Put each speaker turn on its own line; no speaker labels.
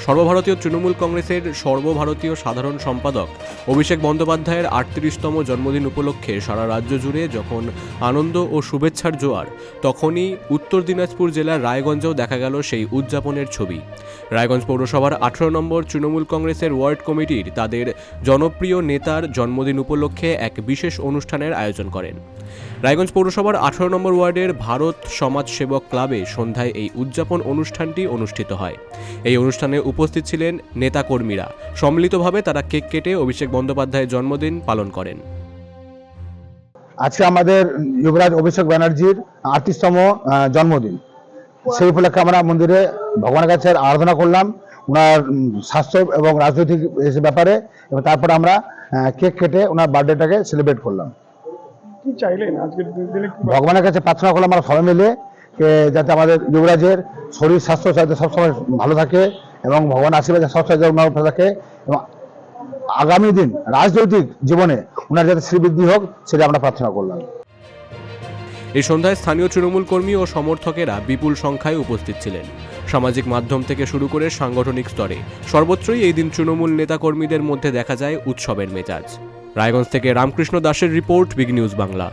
সর্বভারতীয় তৃণমূল কংগ্রেসের সর্বভারতীয় সাধারণ সম্পাদক অভিষেক বন্দ্যোপাধ্যায়ের ৩৮তম জন্মদিন উপলক্ষে সারা রাজ্য জুড়ে যখন আনন্দ ও শুভেচ্ছার জোয়ার, তখনই উত্তর দিনাজপুর জেলার রায়গঞ্জেও দেখা গেল সেই উদযাপনের ছবি। রায়গঞ্জ পৌরসভার ১৮ নম্বর তৃণমূল কংগ্রেসের ওয়ার্ড কমিটির তাদের জনপ্রিয় নেতার জন্মদিন উপলক্ষে এক বিশেষ অনুষ্ঠানের আয়োজন করেন। রায়গঞ্জ পৌরসভার ১৮ নম্বর ওয়ার্ডের ভারত সমাজ সেবক ক্লাবে সন্ধ্যায় এই উদযাপন অনুষ্ঠানটি অনুষ্ঠিত হয়। এই অনুষ্ঠানে উপস্থিত ছিলেন নেতাকর্মীরা। সম্মিলিতভাবে তারা কেক কেটে অভিষেক বন্দ্যোপাধ্যায়ের জন্মদিন পালন করেন।
আজকে আমাদের যুবরাজ অভিষেক ব্যানার্জির ৩৮তম জন্মদিন। সেই উপলক্ষে আমরা মন্দিরে ভগবানের কাছে আরাধনা করলাম ওনার স্বাস্থ্য এবং রাজনৈতিক ব্যাপারে, এবং তারপরে আমরা কেক কেটে ওনার বার্থডেটাকে সেলিব্রেট করলাম।
কি চাইলেন আজকের দিনে?
ভগবানের কাছে প্রার্থনা করলাম আমরা সবাই মিলে যাতে আমাদের যুবরাজের শরীর স্বাস্থ্য যাতে সবসময় ভালো থাকে এবং ভগবান আশীর্বাদ সবসময় ওনার ভালো থাকে, এবং আগামী দিন রাজনৈতিক জীবনে ওনার যাতে শ্রীবৃদ্ধি হোক সেটা আমরা প্রার্থনা করলাম।
এই সন্ধ্যায় স্থানীয় তৃণমূল কর্মী ও সমর্থকেরা বিপুল সংখ্যায় উপস্থিত ছিলেন। সামাজিক মাধ্যম থেকে শুরু করে সাংগঠনিক স্তরে সর্বত্রই এই দিন তৃণমূল নেতাকর্মীদের মধ্যে দেখা যায় উৎসবের মেজাজ। রায়গঞ্জ থেকে রামকৃষ্ণ দাসের রিপোর্ট, বিগ নিউজ বাংলা।